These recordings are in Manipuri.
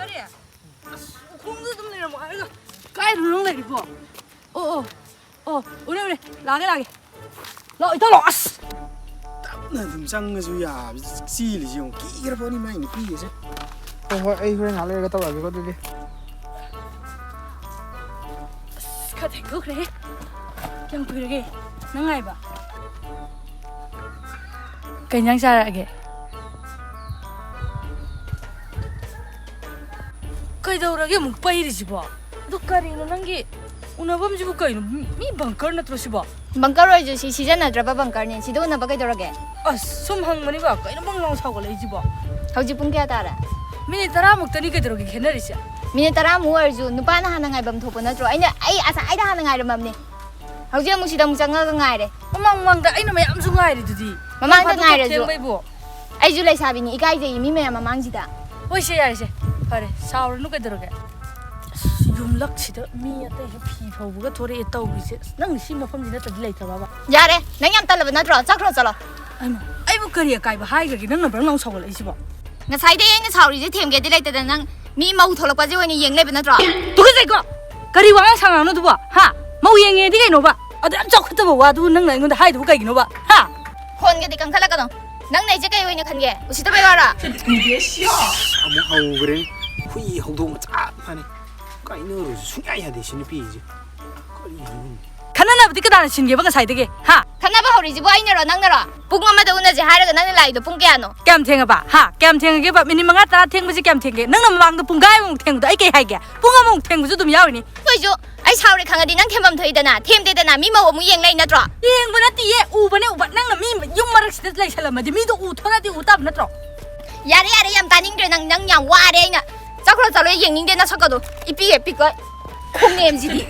Kari ya? Kung tuh temen mau ayo, kaya dulu lagi po. Udah, lagi. Lo itu los. Nah, sang suya, sih sih, kira apa nih main pi sih? Oh, gue ngalir kata lagi kok tuh dia. Kata gue kira, yang pergi lagi, nangai ba? Kenyang cara lagi. Kaya dah orang yang mau pergi sih ba? Tuh kari nanti, unabam sih bukan, mi bangkar na terus ba? Bangkar aja sih, season ada berapa bangkarnya? Situ unabam kayak dorong Sumhang mani ba? Kaya bang lang sawo lagi ba? Hauji pun kaya tara. Minit tara mukta ni kaya dorong kena risya. Minit tara mu arju, nupa na hana ngai bam thopo na tro. Ay asa ay dah hana ngai bam ni. Hauji mu sidang musanga ngai re. Mamang da ay na may amsu ngai re tudi. Mamang da ngai re jo. Ay ju lai sabi ni ikai je mi me mamang jida. Oi se yar se. Pare saur nu kaya dorong. Yumlak sida mi ata yu phi phau ga thore etau bi se. Nang si mafam jina tadi lai thaba ba. Yare, nang yam talaba na tro, chakro chalo. Ay bu kariya kai ba hai ga gi nang na bang lang sawo lai si ba. Ngasai de yang sauri je them ge de lai ta nang mi mau tholok pa je wani yeng lai ba na tro. Tu ka sai ko. Kari wa sang ang no tu ba. Ha. Mau yeng nge di kai no ba. Adu am chok ta ba wa du nang na ngon da hai du kai gi no ba. Ha. Hon ge de kang khala ka no. Nang nai je kai wani khan ge. Usi ta bai wara. Amu hau kere, hui hau dong cat mana? Kau ini harus sungai ada sini pi je. Kau ini. Kana na bdi ka da sin ge ba ka sai de ge. Ha. Khana ba hori ji bo ai na ro nang na ro. Pung ma da una je hara ga nang lai do pung kya no. Kem thenga ba. Ha. Kem thenga ge ba mini manga ta theng bu ji kem theng ge. Nang na mang da pung gai mong theng da ai kai hai ge. Pung among theng bu ju dum yaw ni. Koi ju ai sauri khang di nang themam thoi da na. Them de da na mi mau mu yeng lai na tro. Yeng ba na ti ye u ba ne u ba nang na mi yung marak sid lai sala ma di mi do u thona di u tab na tro. Yare yam ta ning de nang yang wa de na. Chakro chalo yeng ning de na sakado. Ipi e pi ko. Khong nem ji di.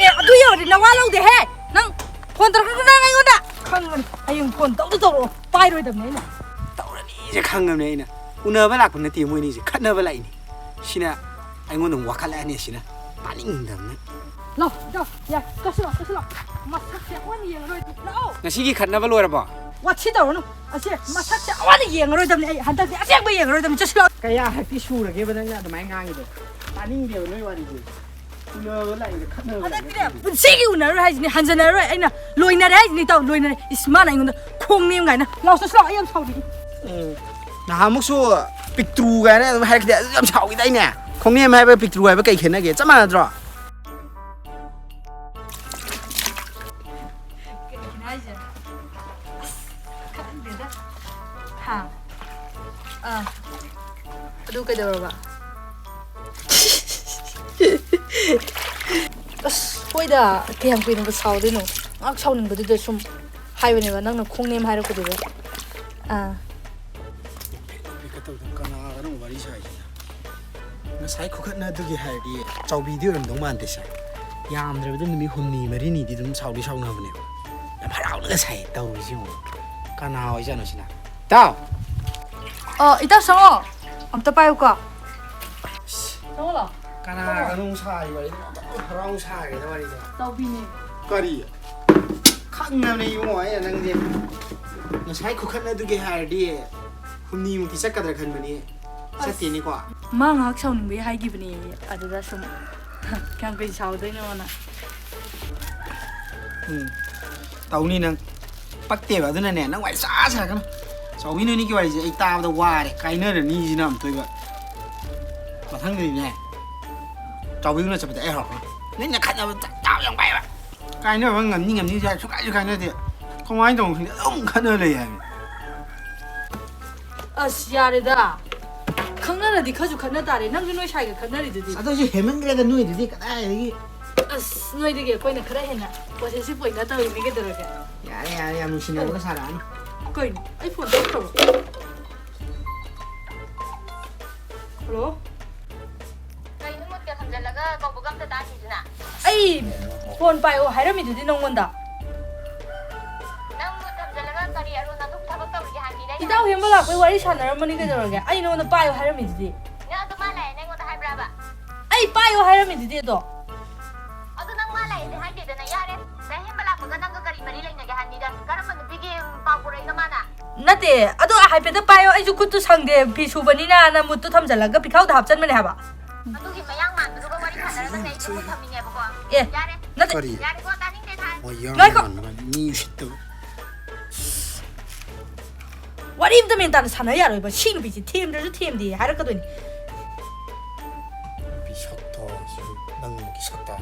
Adu yaw di na wa lo de he. Nang phone tar ka na ngai ngon da. Khang man ayung phone tau to pai roi dam nei na. Tahu ni je kangen ni na. Una balak pun nanti mu ni je. Kana balak ini. Sina, ay ngon ng wakala ni sina. Paling dam na. Lo, ya, kasih lo. Masak siya wan yeng roi. Lo. Ngasigi kana balora ba? What si daw no? Asya, masak siya wan yeng roi dam nei. Hantak di asya ba yeng roi dam just lo. Kaya happy sure ge ba nang na mai ngang itu. Paling dia noi wari je. Una balak ini kana. Ada kira, sige una roi hai ni hanjana roi ai na loi na hai ni tau loi na isma na ngon khong nem ngai na. Lo so lo ayam sau di. Nah, musuh picture kan, hai kita jam chau kita ini. Kong ni mai picture hai kai kena ge, zaman ada. Ha. Aduh kaya ba? Hoy da, kaya ang pinang basaw din no. Ang saw ning budi sum highway ni ba nang khong nem hai ra ko dibe. Ngasai kukat na dugi hai di. Chau video ram dong man desa. Yam dre bedum mi humni mari ni di dum saw na bane. Yam harau na sai tau ri ji mo. Kana oi jano sina. Tao. Ita sango. Amta payo ka. Sango la. Kana kanong sai bari. Harau sai ge bari. Tau bi ni. Kari. Khang na ni mo ai nang di. Ngasai kukat na dugi hai di. Humni mo ti sakadra khan bani. Sati ni kwa. Ma ngak saw ning be hai gi bani aduda sum. Kang kai saw dai no na. Tau ni nang pakte ba duna ne nang wai sa kan. Sau bi ni ki wai je ai ta da wa de kai na ni ji nam toi ba. Ma thang ni ne. Tau bi na sa ba ai ho. Ni na khat na tao yang bai ba. Kai na ba ngam ni ja su kai na de. Không ai dong ni dong khat na le ya. Yare da. Khang na di khaju khana tare nang noi sai ga khana ri di. Ado je hemen gre da nui di ka dai gi. Noi di ge koi na khara hena. Possessive point na tawi mi ge dara ga. Ya mu sina ba sa ran. Koi iPhone da ko. Hello? Kai nu mut ka khamjal laga ko bugam ta ta ji na. Ai phone pai o haira mi di nong mon da. Nang mut khamjal laga kari aru na duk thabak ta ri han ni dai. Itaw hemba la koi wari sanar mani ge dara ga. Ai no na pai o haira mi di. Na to ma lai nang ta hai bra ba. Ai pai o haira mi di do. Adu nang ma lai de hai de na yare. Sai hem bala ko nang ka kari mari lai na ge han ni da. Karam man bigi pa ko rai na mana. ꯅꯠꯇꯦ ꯑꯗꯣ ꯍꯥꯏꯐꯦꯠꯇ ꯄꯥꯏꯌꯣ ꯑꯩꯁꯨ ꯈꯨꯠꯇꯨ ꯁꯪꯗꯦ ꯐꯤ ꯁꯨꯕꯅꯤꯅ ꯅꯃꯨꯠꯇꯨ ꯊꯝꯖꯜꯂꯒ ꯄꯤꯈꯥꯎꯗ ꯍꯥꯞꯆꯟꯕꯅꯦ ꯍꯥꯏꯕ ꯑꯗꯨꯒꯤ ꯃꯌꯥꯡ ꯃꯥꯟꯕꯗꯨꯒ ꯋꯥꯔꯤ ꯁꯥꯟꯅꯔꯒ ꯑꯩ ꯁꯨꯝ ꯊꯝꯃꯤꯅꯦꯕꯀꯣ ꯑꯦ ꯌꯥꯔꯦ ꯅꯠꯇꯦ ꯀꯔꯤ ꯌꯥꯔꯦꯀꯣ ꯇꯥꯅꯤꯡꯗꯦ ꯊꯥ ꯃꯣꯏ ꯉꯥꯏꯈꯣ. ꯃꯤ ꯎꯁꯤꯠꯇꯕ ꯋꯥꯔꯤ ꯑꯝꯇ ꯃꯦꯟ ꯇꯥꯅ ꯁꯥꯟꯅ ꯌꯥꯔꯣꯏꯕ ꯁꯤ ꯅꯨꯄꯤꯁꯤ ꯊꯦꯝꯗ꯭ꯔꯁꯨ ꯊꯦꯝꯗꯦ ꯍꯥꯏꯔꯛꯀꯗꯣꯏꯅꯤ ꯅꯨꯄꯤ ꯁꯛꯇꯥꯁꯤꯁꯨ ꯅꯪꯒꯤ ꯁꯛꯇꯥ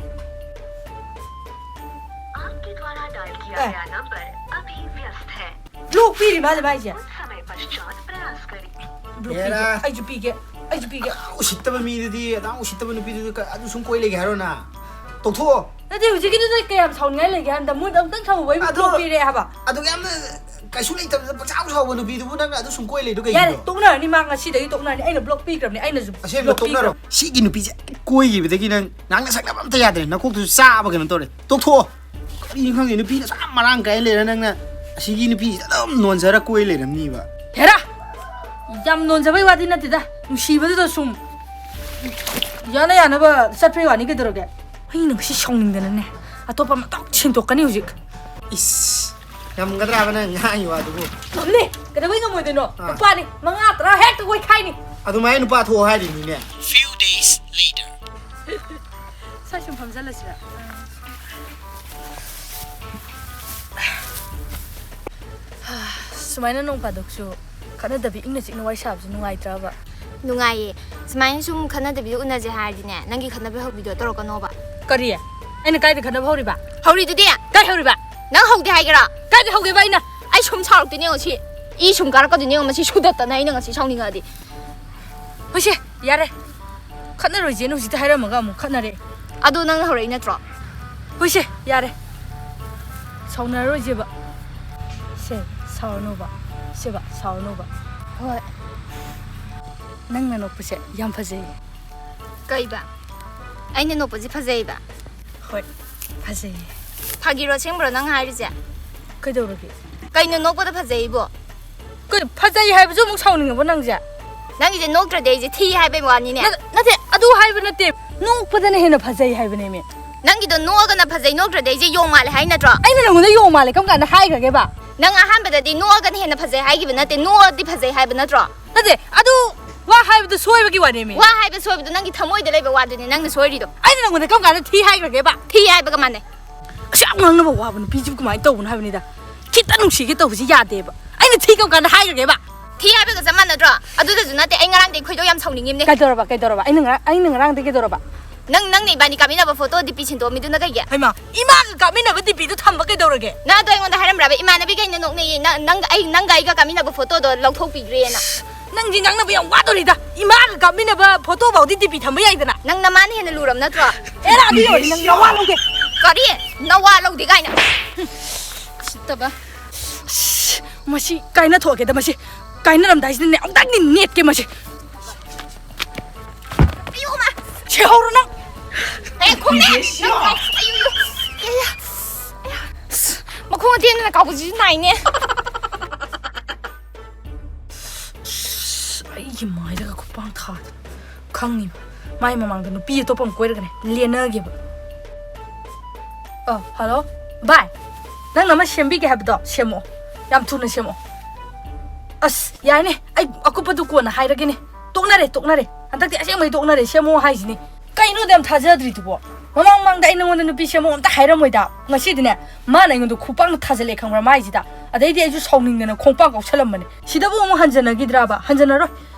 आपके द्वारा डायल किया गया नंबर अभी व्यस्त है ꯕ꯭ꯂꯣꯛ ꯄꯤꯔꯤ ꯃꯥꯁꯦ ꯃꯥꯏꯁꯦ कुछ समय पश्चात प्रयास करें ꯕ꯭ꯂꯣꯛ ꯄꯤꯒꯦ ꯍꯦꯔꯥ. ꯑꯩꯁꯨ ꯄꯤꯒꯦ ꯑꯩꯁꯨ ꯄꯤꯒꯦ ꯎꯁꯤꯠꯇꯕ ꯃꯤꯗꯨꯗꯤ ꯑꯗꯥꯝ ꯎꯁꯤꯠꯇꯕ ꯅꯨꯄꯤꯗꯨꯗꯤ ꯑꯗꯨ ꯁꯨꯝ ꯀꯣꯏ ꯂꯩꯒꯦ ꯍꯥꯏꯔꯣ ꯅ ꯇꯧꯊꯣꯛꯑꯣ ꯅꯠꯇꯦ ꯍꯧꯖꯤꯛꯀꯤꯗꯨꯗ ꯀꯌꯥꯝ ꯁꯥꯎꯅꯤꯡꯉꯥꯏ ꯂꯩꯒꯦ ꯍꯥꯏꯕꯗ ꯃꯣꯏꯗ ꯑꯃꯨꯛꯇꯪ ꯁꯥꯎꯕꯩ ꯕ꯭ꯂꯣꯛ ꯄꯤꯔꯦ ꯍꯥꯏꯕ ꯑꯗꯨꯒ ꯌꯥꯝꯅ ꯀꯩꯁꯨ ꯂꯩꯇꯕꯗ ꯄꯪꯁꯥꯎ ꯁꯥꯎꯕ ꯅꯨꯄꯤꯗꯨꯕꯨ ꯅꯪꯅ ꯑꯗꯨ ꯁꯨꯝ ꯀꯣꯏ ꯂꯩꯗꯣ ꯌꯥꯔꯦ ꯀꯩꯒꯤꯅꯣ ꯇꯣꯛꯅꯔꯅꯤ ꯃꯥ ꯉꯁꯤꯗꯒꯤ ꯇꯣꯛꯅꯔꯅꯤ ꯑꯩꯅ ꯕ꯭ꯂꯣꯛ ꯄꯤꯈ꯭ꯔꯕꯅꯤ ꯑꯩꯅꯁꯨ ꯑꯁꯦꯡꯕ ꯇꯣꯛꯅꯔꯣ ꯁꯤꯒꯤ ꯅꯨꯄꯤꯁꯦ ꯀꯣꯏꯈꯤꯕꯗꯒꯤ ꯅꯪ ꯉꯥꯡꯅ ꯁꯛꯅꯕ ꯑꯝꯇ ꯌꯥꯗ꯭ꯔꯦ ꯅꯀꯣꯛꯇꯨꯁꯨ ꯆꯥꯕ ꯀꯩꯅꯣ ꯇꯧꯔꯦ ꯇꯣꯛꯊꯣꯛꯑꯣ ꯀꯔꯤꯅꯣ ꯈꯪꯗꯦ ꯅꯨꯄꯤꯅ ꯁꯨꯝ ꯃꯔꯥꯡ ꯀꯥꯏ ꯂꯩꯔ ꯅꯪꯅ ꯑꯁꯤꯒꯤ ꯅꯨꯄꯤꯁꯤꯗ ꯑꯗꯨꯝ ꯅꯣꯟꯖꯔ ꯀꯣꯏ ꯂꯩꯔꯝꯅꯤꯕ ꯍꯦꯔꯥ ꯌꯥꯝ ꯅꯣꯟꯖꯕꯩ ꯋꯥꯗꯤ ꯅꯠꯇꯦꯗ ꯅꯨꯡꯁꯤꯕꯗꯨꯗ ꯁꯨꯝ ꯌꯥꯅ ꯌꯥꯅꯕ ꯆꯠꯄꯩ ꯋꯥꯅꯤ ꯀꯩꯗꯧꯔꯒꯦ ꯑꯩꯅ ꯉꯁꯤ ꯁꯥꯎꯅꯤꯡꯗꯅꯅꯦ ꯑꯇꯣꯞꯄ ꯑꯃꯇꯪ ꯁꯤꯟꯗꯣꯛꯀꯅꯤ ꯍꯧꯖꯤꯛ 이씨 ꯉꯝꯒꯗ꯭ꯔꯥꯕ ꯅꯪ ꯉꯥꯡꯉꯤ ꯋꯥꯗꯨꯕꯨ ꯉꯝꯅꯤ ꯀꯩꯗꯧꯕꯩ ꯉꯝꯃꯣꯏꯗꯣꯏꯅꯣ ꯑꯥ. ꯅꯨꯄꯥꯅꯤ 5-10 ꯍꯦꯛꯇ ꯀꯣꯏ ꯈꯥꯏꯅꯤ ꯑꯗꯨꯃꯥꯏꯅ ꯅꯨꯄꯥ ꯊꯣꯛꯑꯣ ꯍꯥꯏꯔꯤꯅꯤꯅꯦ few days later ꯁꯥꯏ ꯁꯨꯝ ꯐꯝꯖꯜꯂꯁꯤꯔ ꯁꯨꯃꯥꯏꯅ ꯅꯣꯡ ꯐꯥꯗꯣꯛꯁꯨ ꯈꯠꯅꯗꯕꯤ ꯏꯪꯅ ꯆꯤꯛꯅ ꯋꯥꯔꯤ ꯁꯥꯕꯁꯨ ꯅꯨꯡꯉꯥꯏꯇ꯭ꯔꯕ ꯅꯨꯡꯉꯥꯏꯌꯦ ꯁꯨꯃꯥꯏꯅ ꯁꯨꯝ ꯈꯟꯅꯗꯕꯤꯗ ꯎꯅꯁꯦ ꯍꯥꯏꯔꯗꯤꯅꯦ ꯅꯪꯒꯤ ꯈꯟꯅꯕ ꯍꯧꯕꯤꯗꯣ ꯇꯧꯔꯛꯀꯅꯣꯕ ꯀꯔꯤ ꯑꯩꯅ ꯀꯥꯏꯗ ꯈꯠꯅꯕ ꯍꯧꯔꯤꯕ ꯍꯧꯔꯤꯗꯨꯗꯤ ꯀꯥꯏ ꯍꯧꯔꯤꯕ ꯅꯪ ꯍꯧꯗꯦ ꯍꯥꯏꯒꯦꯔꯥ ꯀꯥꯏꯗ ꯍꯧꯒꯦꯕ ꯑꯩꯅ ꯑꯩ ꯁꯨꯝ ꯁꯥꯎꯔꯛꯇꯣꯏꯅꯦ ꯉꯁꯤ 이 ꯁꯨꯝ ꯀꯥꯔꯛꯀꯗꯣꯏꯅꯦ ꯉꯁꯤ ꯁꯨꯗꯠꯇꯅ ꯑꯩꯅ ꯉꯁꯤ ꯁꯥꯎꯅꯤꯡꯉꯛꯑꯗꯤ ꯍꯣꯏꯁꯦ ꯌꯥꯔꯦ ꯈꯠꯅꯔꯣꯏꯁꯦꯅ ꯍꯧꯖꯤꯛꯇ ꯍꯥꯏꯔꯝꯃꯒ ꯑꯃꯨꯛ ꯈꯠꯅꯔꯦ ꯑꯗꯣ ꯅꯪꯅ ꯍꯧꯔꯛꯏ ꯅꯠꯇ꯭ꯔꯣ ꯍꯣꯏꯁꯦ ꯌꯥꯔꯦ ꯁꯥꯎꯅꯔꯣꯏꯁꯦꯕ ꯁꯦ ꯁꯥꯎꯔꯅꯨꯕ ꯁꯦꯕ ꯁꯥꯎꯔꯅꯨꯕ ꯍꯣꯏ ꯅꯪꯅ ꯅꯣꯛꯄꯁꯦ ꯌꯥꯝ ꯐꯖꯩ ꯀꯩꯕ ꯑꯩꯅ ꯅꯣꯛꯄꯁꯤ ꯐꯖꯩꯕ ꯍꯣꯏ ꯐꯖꯩ ꯐꯥꯒꯤꯔꯣ ꯑꯁꯦꯡꯕꯔꯣ ꯅꯪ ꯍꯥꯏꯔꯤꯁꯦ ꯀꯩꯗꯧꯔꯒꯦ ꯀꯩꯅꯣ ꯅꯣꯛꯄꯗ ꯐꯖꯩꯕꯣ ꯐꯖꯩ ꯍꯥꯏꯕꯁꯨ ꯑꯃꯨꯛ ꯁꯥꯎꯅꯤꯡꯉꯕꯣ ꯅꯪꯁꯦ ꯅꯪꯒꯤꯁꯦ ꯅꯣꯛꯇ꯭ꯔꯗꯤ ꯑꯩꯁꯦ ꯊꯤ ꯍꯥꯏꯕꯩ ꯋꯥꯅꯤꯅꯦ ꯅꯠꯇꯦ ꯑꯗꯨ ꯍꯥꯏꯕ ꯅꯠꯇꯦ ꯅꯣꯛꯄꯗꯅ ꯍꯦꯟꯅ ꯐꯖꯩ ꯍꯥꯏꯕꯅꯦꯃꯦ ꯅꯪꯒꯤꯗꯣ ꯅꯣꯛꯑꯒꯅ ꯐꯖꯩ ꯅꯣꯛꯇ꯭ꯔꯗꯤ ꯑꯩꯁꯦ ꯌꯣꯡ ꯃꯥꯜꯂꯦ ꯍꯥꯏ ꯅꯠꯇ꯭ꯔꯣ ꯑꯩꯅ ꯅꯪꯉꯣꯟꯗ ꯌꯣꯡ ꯃꯥꯜꯂꯦ ꯀꯔꯝ ꯀꯥꯟꯗ ꯍꯥꯏꯈ꯭ꯔꯒꯦꯕ ꯅꯪ ꯑꯍꯥꯟꯕꯗꯗꯤ ꯅꯣꯛꯑꯒꯅ ꯍꯦꯟꯅ ꯐꯖꯩ ꯍꯥꯏꯈꯤꯕ ꯅꯠꯇꯦ ꯅꯣꯛꯑꯗꯤ ꯐꯖꯩ ꯍꯥꯏꯕ ꯅꯠꯇ꯭ꯔꯣ ꯅꯠꯇꯦ ꯑꯗꯨ ꯋꯥ ꯍꯥꯏꯕꯗꯨ ꯁꯣꯏꯕꯒꯤ ꯋꯥꯅꯦꯃꯦ ꯋꯥ ꯍꯥꯏꯕ ꯁꯣꯏꯕꯗꯣ ꯅꯪꯒꯤ ꯊꯃꯣꯏꯗ ꯂꯩꯕ ꯋꯥꯗꯨꯅꯦ ꯅꯪꯅ ꯁꯣꯏꯔꯤꯗꯣ ꯑꯩꯅ ꯅꯪꯉꯣꯟꯗ ꯀꯔꯝ ꯀꯥꯟꯗ ꯊꯤ ꯍꯥꯏꯈ꯭ꯔꯒꯦꯕ ꯊꯤ ꯍꯥꯏꯕꯒ ꯃꯥꯟꯅꯩ ꯑꯁ ꯌꯥꯝ ꯉꯥꯡꯅꯕ ꯋꯥꯕ ꯅꯨꯄꯤꯁꯤꯕꯨ ꯀꯃꯥꯏꯅ ꯇꯧꯕꯅꯣ ꯍꯥꯏꯕꯅꯤꯗ ꯈꯤꯇ ꯅꯨꯡꯁꯤꯒꯦ ꯇꯧꯕꯁꯤ ꯌꯥꯗꯦꯕ ꯑꯩꯅ ꯊꯤ ꯀꯔꯝ ꯀꯥꯟꯗ ꯍꯥꯏꯈ꯭ꯔꯒꯦꯕ ꯊꯤ ꯍꯥꯏꯕꯒ ꯆꯞ ꯃꯥꯟꯅꯗ꯭ꯔꯣ ꯑꯗꯨꯗꯁꯨ ꯅꯠꯇꯦ ꯑꯩ ꯉꯔꯥꯡꯗꯩ ꯈꯣꯏꯗꯧ ꯌꯥꯝ ꯁꯥꯎꯅꯤꯡꯉꯤꯕꯅꯦ ꯀꯩꯗꯧꯔꯕ ꯑꯩꯅ ꯉꯔꯥꯡꯗꯩ ꯀꯩꯗꯧꯔꯕ ꯅꯪꯅ ꯏꯕꯥꯅꯤ ꯀꯥꯃꯤꯟꯅꯕ ꯐꯣꯇꯣ ꯗꯤꯄꯤ ꯁꯤꯟꯗꯣꯛꯑꯝꯃꯤꯗꯨꯅ ꯀꯩꯒꯤ ꯍꯩꯃꯥ ꯏꯃꯥꯒ ꯀꯥꯞꯃꯤꯟꯅꯕ ꯗꯤꯄꯤꯗꯨ ꯊꯝꯕ ꯀꯩꯗꯧꯔꯒꯦ ꯅꯪ ꯑꯗꯣ ꯑꯩꯉꯣꯟꯗ ꯍꯥꯏꯔꯝꯕ꯭ꯔꯕ ꯏꯃꯥꯟꯅꯕꯤ ꯀꯩꯅ ꯅꯣꯛꯅꯩꯌꯦ ꯅꯪꯒ ꯑꯩꯒ ꯀꯥꯃꯤꯟꯅꯕ ꯐꯣꯇꯣꯗꯣ ꯂꯧꯊꯣꯛꯄꯤꯈ꯭ꯔꯦꯅ ꯅꯪꯗꯤ ꯉꯥꯡꯅꯕ ꯌꯥꯝ ꯋꯥꯗꯣꯔꯤꯗ ꯏꯃꯥꯒ ꯀꯥꯞꯃꯤꯟꯅꯕ ꯐꯣꯇꯣ ꯐꯥꯎꯗꯤ ꯗꯤꯄꯤ ꯊꯝꯕ ꯌꯥꯏꯗꯅ ꯅꯪ ꯅꯃꯥꯅ ꯍꯦꯟꯅ ꯂꯨꯔꯝ ꯅꯠꯇ꯭ꯔꯣ ꯑꯦꯔꯥ ꯑꯗꯨ ꯌꯧꯔꯗꯤ ꯅꯪ ꯅꯋꯥ ꯂꯧꯒꯦ ꯀꯔꯤ ꯅꯋꯥ ꯂꯧꯗꯦ ꯀꯥꯏꯅ ꯁꯤꯠꯇꯕ ꯃꯁꯤ ꯀꯥꯏꯅꯊꯣꯛꯑꯒꯦꯗ ꯃꯁꯤ ꯀꯥꯏꯅꯔꯝꯗꯥꯏꯁꯤꯗꯅꯦ ꯑꯃꯨꯛꯇꯪꯗꯤ ꯅꯦꯠꯀꯦ ꯃꯁꯤ ꯑꯌꯨꯃ ꯁꯦꯍꯧꯔꯣ ꯅꯪ ꯈꯣꯡꯅꯦ ꯃꯈꯣꯡ ꯑꯇꯦꯟꯗꯅ ꯀꯥꯎꯕꯁꯤꯁꯨ ꯅꯥꯏꯅꯦ ꯑꯩꯒꯤ ꯃꯥꯏꯗꯒ ꯈꯨꯄꯥꯡ ꯊꯥꯗ ꯈꯪꯉꯤꯕ ꯃꯥꯏ ꯃꯃꯥꯡꯗ ꯅꯨꯄꯤ ꯑꯇꯣꯞꯄ ꯑꯃ ꯀꯣꯏꯔꯒꯅꯦ ꯂꯦꯟꯅꯒꯦꯕ ꯍꯜꯂꯣ ꯚꯥꯏ ꯅꯪꯅ ꯑꯃ ꯁꯦꯝꯕꯤꯒꯦ ꯍꯥꯏꯕꯗꯣ ꯁꯦꯝꯃꯛꯑꯣ ꯌꯥꯝ ꯊꯨꯅ ꯁꯦꯝꯃꯛꯑꯣ ꯑꯁ ꯌꯥꯏꯅꯦ ꯑꯩ ꯑꯀꯨꯞꯄꯗꯨ ꯀꯣꯟꯅ ꯍꯥꯏꯔꯒꯦꯅꯦ ꯇꯣꯛꯅꯔꯦ ꯍꯟꯗꯛꯇꯤ ꯑꯁꯦꯡꯕꯩ ꯇꯣꯛꯅꯔꯦ ꯁꯦꯝꯃꯛꯑꯣ ꯍꯥꯏꯁꯤꯅꯦ ꯀꯩꯅꯣꯗ ꯌꯥꯝ ꯊꯥꯖꯗ꯭ꯔꯤꯗꯨꯕꯣ ꯃꯃꯥꯡꯗ ꯑꯩ ꯅꯉꯣꯟꯗ ꯅꯨꯄꯤ ꯁꯦꯝꯃꯛꯑꯣ ꯑꯝꯇ ꯍꯥꯏꯔꯝꯃꯣꯏꯗ ꯉꯁꯤꯗꯤꯅꯦ ꯃꯥꯅ ꯑꯩꯉꯣꯟꯗ ꯈꯨꯄꯥꯡ ꯊꯥꯖꯤꯜꯂꯦ ꯈꯪꯕ꯭ꯔꯥ ꯃꯥꯏꯁꯤꯗ ꯑꯗꯩꯗꯤ ꯑꯩꯁꯨ ꯁꯥꯎꯅꯤꯡꯗꯅ ꯈꯣꯡꯄꯥꯛ ꯀꯥꯎꯁꯜꯂꯝꯕꯅꯦ ꯁꯤꯗꯕꯨ ꯑꯃꯨꯛ ꯍꯟꯖꯟꯅꯈꯤꯗ꯭ꯔꯕ ꯍꯟꯖꯟꯅꯔꯣꯏ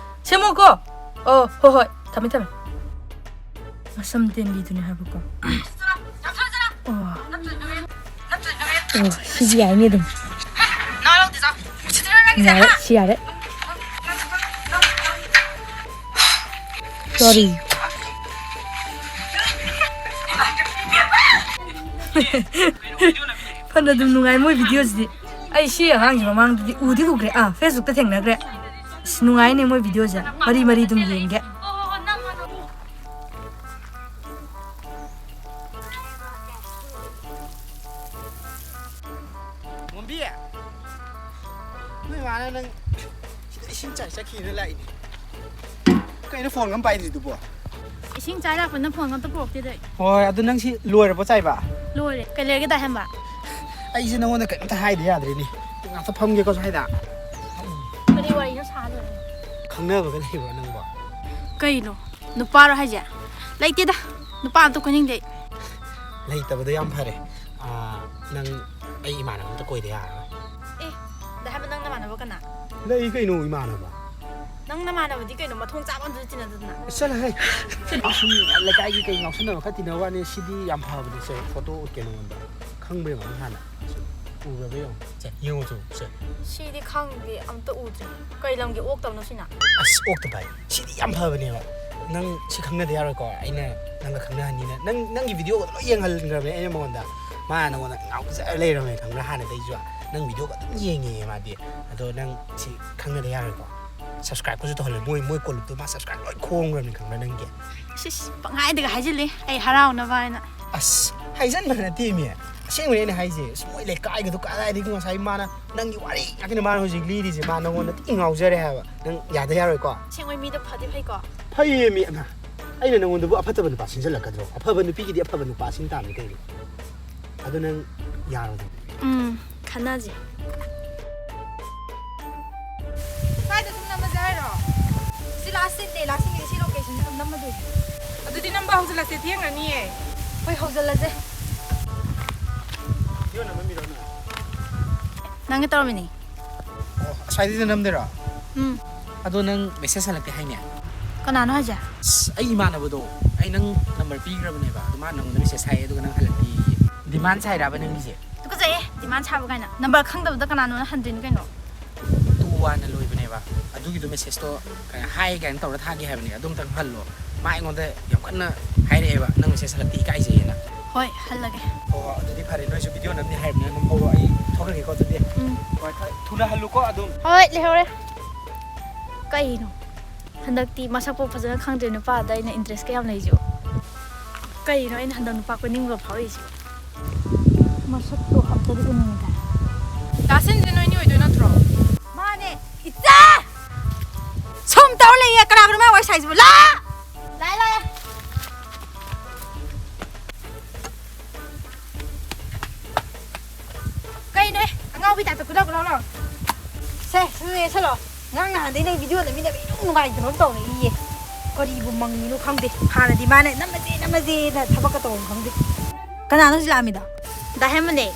ꯁꯦꯝꯃꯛꯑꯣꯀꯣ ꯍꯣꯏ ꯊꯝꯃꯦ ꯃꯁꯝ ꯇꯦꯟꯕꯤꯗꯨꯅꯦ ꯍꯥꯏꯕꯀꯣ ꯁꯤꯗꯤ ꯌꯥꯏꯅꯦ ꯑꯗꯨꯝ ꯌꯥꯔꯦ ꯁꯤ ꯌꯥꯔꯦ ꯁꯣꯔꯤ ꯐꯅ ꯑꯗꯨꯝ ꯅꯨꯡꯉꯥꯏ ꯃꯣꯏ ꯚꯤꯗꯤꯑꯣꯁꯤꯗꯤ ꯑꯩ ꯁꯤ ꯑꯉꯥꯡꯁꯤ ꯃꯃꯥꯡꯗꯗꯤ ꯎꯈ꯭ꯔꯦ ꯐꯦꯁꯕꯨꯛꯇ ꯊꯦꯡꯅꯈ꯭ꯔꯦ ꯑꯁ ꯅꯨꯡꯉꯥꯏꯅꯦ ꯃꯣꯏ ꯚꯤꯗꯤꯑꯣꯁꯦ ꯃꯔꯤ ꯑꯗꯨꯝ ꯌꯦꯡꯒꯦ ꯃꯣꯝꯕꯤ ꯅꯣꯏ ꯃꯥꯅ ꯅꯪ ꯁꯤꯗ ꯏꯁꯤꯡ ꯆꯥꯏ ꯆꯠꯈꯤꯅ ꯂꯥꯛꯏꯅꯦ ꯀꯩꯅꯣ ꯐꯣꯟꯒ ꯄꯥꯏꯗ꯭ꯔꯤꯗꯨꯕꯣ ꯏꯁꯤꯡ ꯆꯥꯏ ꯂꯥꯛꯄꯅ ꯐꯣꯟ ꯑꯝꯇ ꯄꯨꯔꯛꯇꯦꯗ ꯍꯣꯏ ꯑꯗꯨ ꯅꯪ ꯁꯤ ꯂꯣꯏꯔꯕ ꯆꯥꯏꯕ ꯂꯣꯏꯔꯦ ꯀꯩ ꯂꯩꯔꯒꯦ ꯇꯥꯍꯟꯕ ꯑꯩꯁꯦ ꯅꯉꯣꯟꯗ ꯀꯩꯝꯇ ꯍꯥꯏꯗ ꯌꯥꯗ꯭ꯔꯤꯅꯦ ꯉꯥꯛꯇ ꯐꯝꯒꯦꯀꯣ ꯁ꯭ꯋꯥꯏꯗ ꯈꯪꯅꯕꯒ ꯂꯩꯕ꯭ꯔꯣ ꯅꯪꯕꯣ ꯀꯩꯅꯣ ꯅꯨꯄꯥꯔꯣ ꯍꯥꯏꯁꯦ ꯂꯩꯇꯦꯗ ꯅꯨꯄꯥ ꯑꯝꯇ ꯀꯣꯏꯅꯤꯡꯗꯦ ꯂꯩꯇꯕꯗꯣ ꯌꯥꯝ ꯐꯔꯦ ꯅꯪ ꯑꯩ ꯏꯃꯥꯟꯅꯕ ꯑꯝꯇ ꯀꯣꯏꯗ ꯌꯥꯔꯔꯣꯏ ꯑꯦ ꯗ ꯍꯥꯏꯕ ꯅꯪ ꯅꯃꯥꯟꯅꯕ ꯀꯅꯥ ꯂꯩ ꯀꯩꯅꯣ ꯏꯃꯥꯟꯅꯕ ꯅꯪ ꯅꯃꯥꯟꯅꯕꯗꯤ ꯀꯩꯅꯣ ꯃꯊꯣꯡ ꯆꯥꯕ ꯑꯝꯇ ꯇꯤꯟꯅꯗꯗꯅ ꯆꯠꯂꯍꯦ ꯁꯨꯝ ꯂꯩꯀꯥꯏꯒꯤ ꯀꯩ ꯉꯥꯎꯁꯟꯅꯕ ꯈꯔ ꯇꯤꯟꯅꯕ ꯋꯥꯅꯤ ꯁꯤꯗꯤ ꯌꯥꯝ ꯐꯕꯅꯦ ꯁꯦ ꯐꯣꯇꯣ ꯎꯠꯀꯦ ꯅꯉꯣꯟꯗ ꯈꯪꯕ ꯌꯦꯡꯉꯣ ꯍꯥꯟꯅ ꯎꯔꯕ ꯌꯦꯡꯉꯣ ꯁꯦ ꯌꯦꯡꯉꯣ ꯁꯦ ꯁꯤꯗꯤ ꯈꯪꯗꯦ ꯑꯝꯇ ꯎꯗ꯭ꯔꯤ ꯀꯩ ꯂꯝꯒꯤ ꯑꯣꯛꯇꯕꯅꯣ ꯁꯤꯅ ꯑꯁ ꯑꯣꯛꯇ ꯚꯥꯏ ꯁꯤꯗꯤ ꯌꯥꯝ ꯐꯕꯅꯦꯕ ꯅꯪ ꯁꯤ ꯈꯪꯅꯗ ꯌꯥꯔꯣꯏꯀꯣ ꯑꯩꯅ ꯅꯪꯒ ꯈꯪꯅꯍꯟꯅꯤꯅ ꯅꯪꯒꯤ ꯚꯤꯗꯤꯑꯣꯒꯗꯣ ꯂꯣꯏ ꯌꯦꯡꯍꯟꯈ꯭ꯔꯕꯅꯦ ꯑꯩꯅ ꯃꯉꯣꯟꯗ ꯃꯥꯅ ꯅꯉꯣꯟꯗ ꯉꯥꯎꯖꯔ ꯂꯩꯔꯝꯃꯦ ꯈꯪꯕ꯭ꯔꯥ ꯍꯥꯟꯅꯗꯩꯁꯨ ꯅꯪ ꯚꯤꯗꯤꯑꯣꯒ ꯑꯗꯨꯝ ꯌꯦꯡꯉꯦ ꯃꯥꯗꯤ ꯑꯗꯣ ꯅꯪ ꯁꯤ ꯈꯪꯅꯗ ꯌꯥꯔꯣꯏꯀꯣ ꯁꯕꯁꯀ꯭ꯔꯥꯏꯕꯀꯁꯨ ꯇꯧꯍꯜꯂꯦ ꯃꯣꯏ ꯀꯣꯂꯨꯞꯇꯣ ꯃꯥ ꯁꯕꯁꯀ꯭ꯔꯥꯏꯕ ꯂꯣꯏ ꯈꯣꯡꯈ꯭ꯔꯕꯅꯤ ꯈꯪꯕ꯭ꯔꯥ ꯅꯪꯒꯤ ꯁꯤꯁ ꯄꯪꯍꯥꯏꯗꯒ ꯍꯥꯏꯖꯤꯜꯂꯤ ꯑꯩ ꯍꯔꯥꯎꯅꯕ ꯍꯥꯏꯅ ꯑꯁ ꯍꯥꯏꯖꯟꯕ ꯅꯠꯇꯦ ꯃꯤ ꯑꯁꯦꯡꯕꯅꯤ ꯑꯩꯅ ꯍꯥꯏꯁꯦ ꯃꯣꯏ ꯂꯩꯀꯥꯏꯒꯗꯣ ꯀꯗꯥꯏꯗꯒꯤ ꯉꯁꯥꯏ ꯃꯥꯅ ꯅꯪꯒꯤ ꯋꯥꯔꯤ ꯉꯥꯛꯇꯅꯤ ꯃꯥꯅ ꯍꯧꯖꯤꯛ ꯂꯤꯔꯤꯁꯦ ꯃꯥ ꯅꯪꯉꯣꯟꯗ ꯊꯤ ꯉꯥꯎꯖꯔꯦ ꯍꯥꯏꯕ ꯅꯪ ꯌꯥꯗ ꯌꯥꯔꯣꯏꯀꯣ ꯁꯦꯡꯕꯩ ꯃꯤꯗꯣ ꯐꯗꯤ ꯐꯩꯀꯣ ꯐꯩꯌꯦ ꯃꯤ ꯑꯃ ꯑꯩꯅ ꯅꯪꯉꯣꯟꯗꯕꯨ ꯑꯐꯠꯇꯕ ꯅꯨꯄꯥ ꯁꯤꯟꯖꯜꯂꯛꯀꯗ꯭ꯔꯣ ꯑꯐꯕ ꯅꯨꯄꯤꯒꯤꯗꯤ ꯑꯐꯕ ꯅꯨꯄꯥ ꯁꯤꯟ ꯇꯥꯕꯅꯤ ꯀꯩꯅꯣ ꯑꯗꯨ ꯅꯪ ꯌꯥꯔꯣꯏꯗ꯭ꯔꯣ ꯈꯟꯅꯁꯤ ꯁ꯭ꯋꯥꯏꯗ ꯁꯨꯝ ꯅꯝꯃꯁꯦ ꯍꯥꯏꯔꯣ ꯁꯤ ꯂꯥꯁꯤꯟꯗꯦ ꯂꯥꯁꯤꯟꯒꯤꯗꯤ ꯁꯤ ꯂꯣꯀꯦꯁꯟꯁꯤ ꯑꯗꯨꯝ ꯅꯝꯃꯗꯣꯏꯅꯤ ꯑꯗꯨꯗꯤ ꯅꯝꯕ ꯍꯧꯖꯤꯜꯂꯁꯦ ꯊꯦꯡꯉꯅꯤꯌꯦ ꯍꯣꯏ ꯍꯧꯖꯤꯜꯂꯁꯦ ꯚꯤꯗꯤꯑꯣ ꯅꯝꯃꯝꯃꯤꯔꯣ ꯅꯪꯒ ꯇꯧꯔꯝꯃꯤꯅꯤ ꯑꯣ ꯑꯁ꯭ꯋꯥꯏꯗ ꯅꯝꯗꯣꯏꯔꯣ ꯎꯝ ꯑꯗꯣ ꯅꯪ ꯃꯦꯁꯦꯖ ꯍꯜꯂꯛꯇꯦ ꯍꯥꯏꯅꯦ ꯀꯅꯥꯅꯣ ꯍꯥꯏꯁꯦ ꯑꯁ ꯑꯩ ꯏꯃꯥꯟꯅꯕꯗꯣ ꯑꯩ ꯅꯪ ꯅꯝꯕꯔ ꯄꯤꯈ꯭ꯔꯕꯅꯦꯕ ꯑꯗꯣ ꯃꯥ ꯅꯪꯉꯣꯟꯗ ꯃꯦꯁꯦꯖ ꯍꯥꯏꯌꯦ ꯑꯗꯨꯒ ꯅꯪ ꯍꯜꯂꯛꯇꯦ ꯗꯤꯃꯥꯟ ꯁꯥꯏꯔꯕ ꯅꯪꯒꯤꯁꯦ ꯇꯨꯀꯠꯆꯩꯌꯦ ꯗꯤꯃꯥꯟ ꯁꯥꯕ ꯀꯥꯏꯅ ꯅꯝꯕꯔ ꯈꯪꯗꯕꯗ ꯀꯅꯥꯅꯣꯅ ꯍꯟꯗꯣꯏꯅꯤ ꯀꯩꯅꯣ 2-1 ꯂꯣꯏꯕꯅꯦꯕ ꯑꯗꯨꯒꯤꯗꯣ ꯃꯦꯁꯦꯖꯇꯣ ꯍꯥꯏ ꯀꯥꯏꯅ ꯇꯧꯔ ꯊꯥꯒꯦ ꯍꯥꯏꯕꯅꯦ ꯑꯗꯨꯝꯇꯪ ꯍꯜꯂꯣ ꯃꯥ ꯑꯩꯉꯣꯟꯗ ꯌꯥꯝ ꯀꯟꯅ ꯍꯥꯏꯔꯛꯑꯦꯕ ꯅꯪ ꯃꯦꯁꯦꯖ ꯍꯜꯂꯛꯇꯦ ꯏꯀꯥꯏꯖꯩꯌꯦꯅ ꯍꯣꯏ ꯍꯜꯂꯒꯦ ꯍꯣꯏ ꯑꯗꯨꯗꯤ ꯐꯔꯦ ꯅꯣꯏꯁꯨ ꯚꯤꯗꯤꯑꯣ ꯅꯝꯅꯤ ꯍꯥꯏꯕꯅꯤꯅ ꯑꯗꯨꯝ ꯍꯧꯔꯣ ꯑꯩ ꯊꯣꯛꯂꯒꯦꯀꯣ ꯑꯗꯨꯗꯤ ꯍꯣꯏ ꯊꯨꯅ ꯍꯜꯂꯨꯀꯣ ꯑꯗꯨꯝ ꯍꯣꯏ ꯂꯩꯍꯧꯔꯦ ꯀꯩꯅꯣ ꯍꯟꯗꯛꯇꯤ ꯃꯁꯛꯄꯥꯎ ꯐꯖꯅ ꯈꯪꯗ꯭ꯔꯦ ꯅꯨꯄꯥꯗ ꯑꯩꯅ ꯏꯟꯇꯔꯦꯁ ꯀꯌꯥꯝ ꯂꯩꯁꯤꯕꯣ ꯀꯩꯅꯣ ꯑꯩꯅ ꯍꯟꯗꯛ ꯅꯨꯄꯥ ꯀꯣꯏꯅꯤꯡꯕ ꯐꯥꯎꯔꯤꯁꯤꯕꯣ ꯃꯁꯛꯇꯣ ꯑꯝꯇꯗꯤ ꯎꯅꯤꯡꯉꯤꯗ ꯂꯥꯁꯤꯟꯁꯦ ꯅꯣꯏꯅꯤ ꯑꯣꯏꯗꯣꯏ ꯅꯠꯇ꯭ꯔꯣ ꯃꯥꯅꯦ ꯏꯆꯥ ꯁꯨꯝ ꯇꯧꯔ ꯂꯩꯌꯦ ꯀꯅꯥꯒꯅꯣ ꯃꯥ ꯋꯥꯔꯤ ꯁꯥꯏꯁꯤꯕꯣ ꯂꯥꯛꯑꯦ ꯀꯩꯅꯣ ꯑꯉꯥꯎꯕꯤ ꯇꯥꯏꯞꯇ ꯀꯨꯗꯥꯎ ꯂꯥꯎ ꯁꯦ ꯁꯜꯂꯣ ꯉꯔꯥꯡ ꯅꯍꯥꯟꯗꯩ ꯅꯪ ꯚꯤꯗꯤꯑꯣ ꯅꯝꯃꯤꯟꯅꯕ ꯏꯅꯨꯡ ꯅꯨꯡꯉꯥꯏꯇꯅ ꯇꯧꯔꯛꯏꯌꯦ ꯀꯔꯤꯕꯨ ꯃꯪꯉꯤꯅꯣ ꯈꯪꯗꯦ ꯍꯥꯟꯅꯗꯤ ꯃꯥꯅ ꯅꯝꯃꯁꯦꯅ ꯊꯕꯛꯀ ꯇꯧꯔꯝ ꯈꯪꯗꯦ ꯀꯅꯥꯅꯣ ꯍꯧꯖꯤꯛ ꯂꯥꯛꯑꯝꯃꯤꯗꯣ ꯗꯥꯍꯦꯝꯃꯅꯦ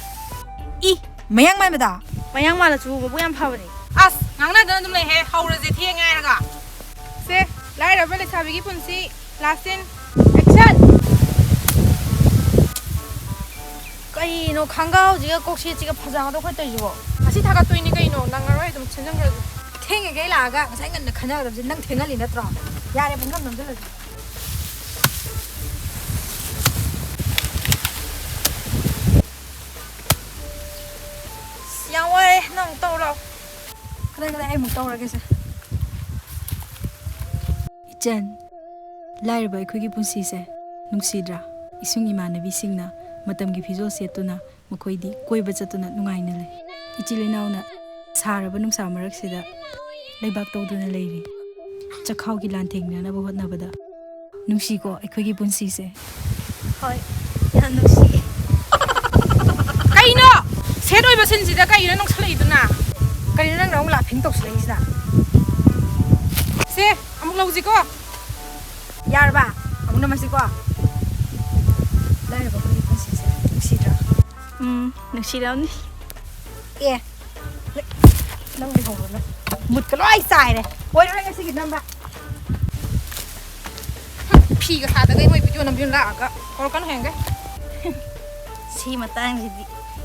ꯏ ꯃꯌꯥꯡ ꯃꯥꯟꯕꯗ ꯃꯌꯥꯡ ꯃꯥꯜꯂꯁꯨ ꯃꯕꯨꯛ ꯌꯥꯝ ꯐꯕꯅꯦ ꯑꯁ ꯉꯥꯡꯅꯗꯅ ꯑꯗꯨꯝ ꯂꯩꯍꯦ ꯍꯧꯔꯁꯦ ꯊꯦꯡꯉꯦ ꯍꯥꯏꯔꯒ ꯁꯦ ꯂꯥꯏꯔꯕ ꯂꯩꯁꯥꯕꯤꯒꯤ ꯄꯨꯟꯁꯤ ꯂꯥꯁꯤꯟ ꯑꯦꯛꯁꯟ ꯀꯩꯅꯣ ꯈꯪꯒꯥꯎꯁꯤꯒ ꯀꯣꯛꯁꯦꯠꯁꯤꯒ ꯐꯖꯒꯗꯧ ꯑꯩꯈꯣꯏ ꯇꯧꯔꯤꯁꯤꯕꯣ ꯉꯁꯤ ꯊꯥꯒꯠꯇꯣꯏꯅꯤ ꯀꯩꯅꯣ ꯅꯪꯉꯔꯣꯏ ꯑꯗꯨꯝ ꯁꯦꯝꯖꯟꯈ꯭ꯔꯁꯤ ꯊꯦꯡꯉꯩ ꯂꯥꯛꯑꯒ ꯉꯁꯥꯏ ꯉꯟꯅ ꯈꯟꯅꯒꯗꯕꯁꯦ ꯅꯪ ꯊꯦꯡꯍꯜꯂꯤ ꯅꯠꯇ꯭ꯔꯣ ꯌꯥꯔꯦ ꯄꯨꯡꯅꯝ ꯅꯝꯁꯤꯜꯂꯁꯤ ꯌꯥꯝ ꯋꯥꯔꯦ ꯅꯪ ꯇꯧꯔꯣ ꯀꯗꯥꯏ ꯑꯩ ꯑꯃꯨꯛ ꯇꯧꯔꯒꯦꯁꯦ ꯏꯆꯟ ꯂꯥꯏꯔꯕ ꯑꯩꯈꯣꯏꯒꯤ ꯄꯨꯟꯁꯤꯁꯦ ꯅꯨꯡꯁꯤꯗ꯭ꯔꯥ ꯏꯁꯨꯡ ꯏꯃꯥꯟꯅꯕꯤꯁꯤꯡꯅ ꯃꯇꯝꯒꯤ ꯐꯤꯖꯣꯜ ꯁꯦꯠꯇꯨꯅ ꯃꯈꯣꯏꯗꯤ ꯀꯣꯏꯕ ꯆꯠꯇꯨꯅ ꯅꯨꯡꯉꯥꯏꯅ ꯂꯩ ꯏꯆꯤꯜ ꯏꯅꯥꯎꯅ ꯁꯥꯔꯕ ꯅꯨꯡꯁꯥ ꯃꯔꯛꯁꯤꯗ ꯂꯩꯕꯥꯛ ꯇꯧꯗꯨꯅ ꯂꯩꯔꯤ ꯆꯈꯥꯎꯒꯤ ꯂꯥꯟꯊꯦꯡꯅꯅꯕ ꯍꯣꯠꯅꯕꯗ ꯅꯨꯡꯁꯤꯀꯣ ꯑꯩꯈꯣꯏꯒꯤ ꯄꯨꯟꯁꯤꯁꯦ ꯍꯣꯏ ꯌꯥꯝ ꯅꯨꯡꯁꯤꯌꯦ ꯀꯩꯅꯣ ꯁꯦꯠ ꯑꯣꯏꯕ ꯁꯤꯟꯁꯤꯗ ꯀꯩꯅꯣ ꯅꯨꯡꯁꯜꯂꯛꯏꯗꯨꯅ ꯀꯔꯤꯅꯣ ꯅꯪꯅ ꯑꯃꯨꯛ ꯂꯥꯐꯤꯡ ꯇꯧꯁꯤꯜꯂꯛꯏꯁꯤꯅ ꯁꯦ ꯑꯃꯨꯛ ꯂꯧꯁꯤꯀꯣ ꯌꯥꯔꯕ ꯑꯃꯨꯛ ꯅꯝꯃꯁꯤꯀꯣ ꯂꯥꯏꯔꯕ ꯑꯩꯈꯣꯏꯒꯤ ꯄꯨꯟꯁꯤꯁꯦ ꯅꯨꯡꯁꯤꯗ꯭ꯔꯥ ꯅꯨꯡꯁꯤꯔꯝꯅꯤ ꯑꯦ ꯅꯪ ꯂꯩꯍꯧꯔꯣ ꯃꯨꯠꯀ ꯂꯣꯏ ꯆꯥꯏꯔꯦ ꯑꯣꯏꯔꯣꯏ ꯉꯁꯤꯒꯤ ꯅꯝꯕ ꯐꯤꯒ ꯁꯥꯗꯒꯩ ꯃꯣꯏ ꯚꯤꯗꯤꯑꯣ ꯅꯝꯕꯤꯌꯨ ꯂꯥꯛꯑꯒ ꯍꯧꯔꯛꯀꯅꯨ ꯍꯌꯦꯡꯒꯩ ꯁꯤ ꯃꯇꯥꯡꯁꯤꯗꯤ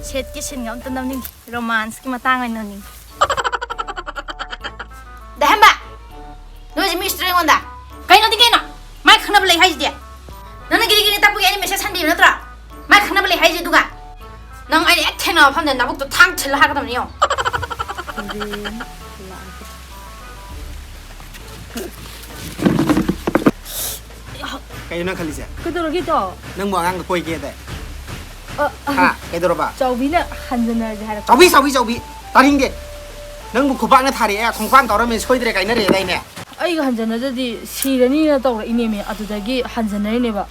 ꯁꯦꯠꯀꯤ ꯁꯤꯟꯒ ꯑꯝꯇ ꯅꯝꯅꯤꯡꯗꯦ ꯔꯣꯃꯥꯟꯁꯀꯤ ꯃꯇꯥꯡ ꯑꯣꯏꯅ ꯅꯝꯅꯤꯡꯉꯤ ꯗꯍꯦꯝꯕ ꯅꯣꯏꯁꯦ ꯃꯤꯁꯇ꯭ꯔ ꯑꯩꯉꯣꯟꯗ ꯀꯩꯅꯣꯗꯤ ꯀꯩꯅꯣ ꯃꯥꯏ ꯈꯪꯅꯕ ꯂꯩ ꯍꯥꯏꯁꯤꯗꯤ ꯅꯪꯅ ꯒꯤꯔꯤ ꯒꯤꯔꯤ ꯇꯛꯄꯒꯤ ꯑꯩꯅ ꯃꯦꯁꯦꯖ ꯍꯟꯕꯤꯕ ꯅꯠꯇ꯭ꯔꯣ ꯃꯥꯏ ꯈꯪꯅꯕ ꯂꯩ ꯍꯥꯏꯁꯤ ꯑꯗꯨꯒ ꯅꯪ ꯑꯩꯅ ꯍꯦꯛ ꯊꯦꯡꯅꯕ ꯃꯐꯝꯗ ꯅꯕꯨꯛꯇꯣ ꯊꯥꯡ ꯊꯤꯜꯂ ꯍꯥꯏꯒꯗꯕꯅꯤ ꯌꯦꯡꯉꯣ ꯀꯩꯅꯣ ꯅꯪ ꯈꯜꯂꯤꯁꯦ ꯀꯩꯗꯧꯔꯒꯦ ꯇꯣ ꯅꯪꯕꯨ ꯑꯉꯥꯡꯒ ꯀꯣꯏꯒꯦꯗ ꯍꯥ ꯀꯩꯗꯧꯔꯕ ꯆꯥꯎꯕꯤꯅ ꯍꯟꯖꯟꯅꯔꯁꯦ ꯍꯥꯏꯔꯛꯄ ꯆꯥꯎꯕꯤ ꯇꯥꯅꯤꯡꯗꯦ ꯅꯪꯕꯨ ꯈꯨꯄꯥꯛꯅ ꯊꯥꯔꯛꯑꯦ ꯈꯣꯡꯄꯥꯛ ꯇꯧꯔꯝꯃꯦ ꯁꯣꯏꯗ꯭ꯔꯦ ꯀꯥꯏꯅꯔꯦꯗꯥꯏꯅꯦ ꯑꯩꯒ ꯍꯟꯖꯟꯅꯗꯗꯤ ꯁꯤꯔꯅꯤꯅ ꯇꯧꯔꯛꯏꯅꯦꯃꯤ ꯑꯗꯨꯗꯒꯤ ꯍꯟꯖꯟꯅꯔꯤꯅꯦꯕ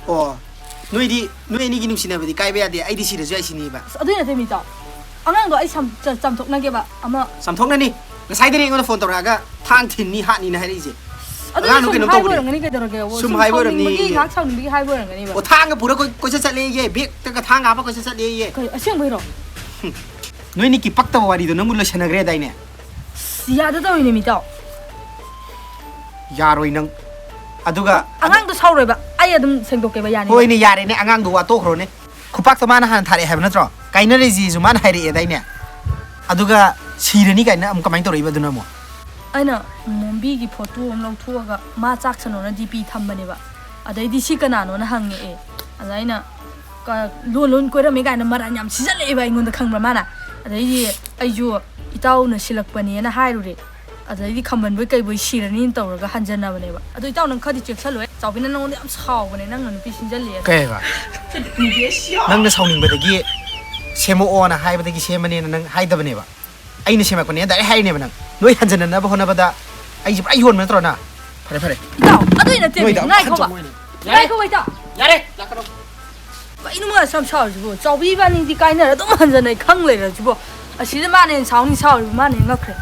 ꯑꯣ ꯅꯣꯏ ꯑꯅꯤꯒꯤ ꯅꯨꯡꯁꯤꯅꯕꯗꯤ ꯀꯥꯏꯕ ꯌꯥꯗꯦ ꯑꯩꯗꯤ ꯁꯤꯔꯁꯨ ꯑꯩ ꯁꯤꯅꯤꯕ ꯑꯁ ꯑꯗꯨꯏ ꯅꯠꯇꯦ ꯃꯤꯇꯥꯎ ꯑꯉꯥꯡꯗꯣ ꯑꯩ ꯆꯥꯝꯊꯣꯛꯅꯒꯦꯕ ꯑꯃ ꯆꯥꯝꯊꯣꯛꯅꯅꯤ ꯉꯁꯥꯏꯗꯅꯤ ꯑꯩꯉꯣꯟꯗ ꯐꯣꯟ ꯇꯧꯔꯛꯑꯒ ꯊꯥꯡ ꯊꯤꯟꯅꯤ ꯍꯥꯠꯅꯤꯅ ꯍꯥꯏꯔꯛꯏꯁꯦ ꯑꯗꯨ ꯑꯉꯥꯡꯗꯣ ꯁꯨꯝ ꯀꯩꯅꯣꯝ ꯍꯥꯏꯕ ꯇꯧꯕꯅꯦ ꯑꯣꯏꯔꯝꯒꯅꯤ ꯀꯩꯗꯧꯔꯒꯦ ꯁꯨꯝ ꯍꯥꯏꯕ ꯑꯣꯏꯔꯝꯅꯤ ꯉꯥꯏꯍꯥꯛ ꯁꯥꯎꯅꯤꯡꯕꯒꯤ ꯍꯥꯏꯕ ꯑꯣꯏꯔꯝꯒꯅꯤꯕ ꯑꯣ ꯊꯥꯡꯒ ꯄꯨꯔ ꯀꯣꯏꯆꯠ ꯆꯠꯂꯦꯌꯦ ꯕꯦꯛꯇꯒ ꯊꯥꯡ ꯍꯥꯞꯄ ꯀꯣꯏꯆꯠ ꯆꯠꯂꯦꯌꯦ ꯀꯩ ꯑꯁꯦꯡꯕꯩꯔꯣ ꯅꯣꯏꯅꯤꯀꯤ ꯄꯛꯇꯕ ꯋꯥꯔꯤꯗꯣ ꯅꯪꯕꯨ ꯂꯣꯏꯁꯟꯅꯈ꯭ꯔꯦꯗꯥꯏꯅꯦ ꯌꯥꯗ ꯇꯧꯔꯤꯅꯦ ꯃꯤꯇꯥꯎ ꯌꯥꯔꯣꯏ ꯅꯪ ꯑꯗꯨꯒ ꯑꯉꯥꯡꯗꯣ ꯁꯥꯎꯔꯣꯏꯕ ꯑꯩ ꯑꯗꯨꯝ ꯁꯦꯡꯗꯣꯛꯀꯦꯕ ꯌꯥꯅꯤ ꯍꯣꯏꯅꯦ ꯌꯥꯔꯦꯅꯦ ꯑꯉꯥꯡꯗꯣ ꯋꯥꯇꯣꯛꯈ꯭ꯔꯣꯅꯦ ꯈꯨꯄꯥꯛꯇ ꯃꯥꯅ ꯍꯥꯟꯅ ꯊꯥꯔꯛꯑꯦ ꯍꯥꯏꯕ ꯅꯠꯇ꯭ꯔꯣ ꯀꯥꯏꯅꯔꯦꯖꯤꯁꯨ ꯃꯥꯅ ꯍꯥꯏꯔꯛꯑꯦꯗꯥꯏꯅꯦ ꯑꯗꯨꯒ ꯁꯤꯔꯅꯤ ꯀꯥꯏꯅ ꯑꯃꯨꯛ ꯀꯃꯥꯏꯅ ꯇꯧꯔꯛꯏꯕ ꯑꯗꯨꯅ ꯑꯃꯨꯛ ꯑꯩꯅ ꯃꯣꯝꯕꯤꯒꯤ ꯐꯣꯇꯣ ꯑꯃ ꯂꯧꯊꯣꯛꯑꯒ ꯃꯥ ꯆꯥꯛꯁꯅꯣꯅ DP ꯊꯝꯕꯅꯦꯕ ꯑꯗꯩꯗꯤ ꯁꯤ ꯀꯅꯥꯅꯣꯅ ꯍꯪꯉꯛꯑꯦ ꯑꯗ ꯑꯩꯅ ꯂꯣꯟ ꯀꯣꯏꯔꯝꯃꯦ ꯀꯥꯏꯅ ꯃꯔꯥꯟ ꯌꯥꯝ ꯁꯤꯖꯜꯂꯛꯑꯦꯕ ꯑꯩꯉꯣꯟꯗ ꯈꯪꯕ꯭ꯔꯥ ꯃꯥꯅ ꯑꯗꯩꯗꯤ ꯑꯩꯁꯨ ꯏꯇꯥꯎꯅ ꯁꯤꯜꯂꯛꯄꯅꯦꯅ ꯍꯥꯏꯔꯨꯔꯦ ꯑꯗꯩꯗꯤ ꯈꯝꯕꯟꯕꯣꯏ ꯀꯩꯕꯣꯏ ꯁꯤꯔꯅꯤꯅ ꯇꯧꯔꯒ ꯍꯟꯖꯟꯅꯕꯅꯦꯕ ꯑꯗꯣ ꯏꯇꯥꯎ ꯅꯪ ꯈꯔꯗꯤ ꯆꯦꯛꯁꯜꯂꯣꯏ ꯆꯥꯎꯕꯤꯅ ꯅꯪꯉꯣꯟꯗ ꯌꯥꯝ ꯁꯥꯎꯕꯅꯦ ꯅꯪꯅ ꯅꯨꯄꯤ ꯁꯤꯟꯖꯜꯂꯦ ꯀꯩꯕ ꯅꯪꯅ ꯁꯥꯎꯅꯤꯡꯕꯗꯒꯤ ꯁꯦꯝꯃꯛꯑꯣꯅ ꯍꯥꯏꯕꯗꯒꯤ ꯁꯦꯝꯕꯅꯦꯅ ꯅꯪ ꯍꯥꯏꯗꯕꯅꯦꯕ ꯑꯩꯅ ꯁꯦꯝꯃꯛꯄꯅꯦ ꯗꯥꯏꯔꯦꯛ ꯍꯥꯏꯔꯤꯅꯦꯕ ꯅꯪ ꯅꯣꯏ ꯍꯟꯖꯟꯅꯅꯕ ꯍꯣꯠꯅꯕꯗ ꯑꯩꯁꯦ ꯄꯨꯔꯥ ꯌꯣꯟꯕ ꯅꯠꯇ꯭ꯔꯣ ꯅ ꯐꯔꯦ ꯐꯔꯦ ꯏꯇꯥꯎ ꯑꯗꯨꯏ ꯅꯠꯇꯦ ꯉꯥꯏꯈꯣꯕ ꯉꯥꯏꯈꯣꯕ ꯏꯇꯥꯎ ꯌꯥꯔꯦ ꯂꯥꯛꯀꯅꯣ ꯀꯩꯅꯣ ꯃꯥ ꯁꯝ ꯁꯥꯎꯔꯤꯁꯤꯕꯣ ꯆꯥꯎꯕꯤ ꯏꯕꯥꯅꯤꯗꯤ ꯀꯥꯏꯅꯔ ꯑꯗꯨꯝ ꯍꯟꯖꯟꯅꯩ ꯈꯪ ꯂꯩꯔꯁꯤꯕꯣ ꯑꯁꯤꯗ ꯃꯥꯅ ꯍꯦꯟꯅ ꯁꯥꯎꯔꯤꯕ ꯃꯥꯅ ꯍꯦꯟꯅ ꯉꯛꯈ꯭ꯔꯦ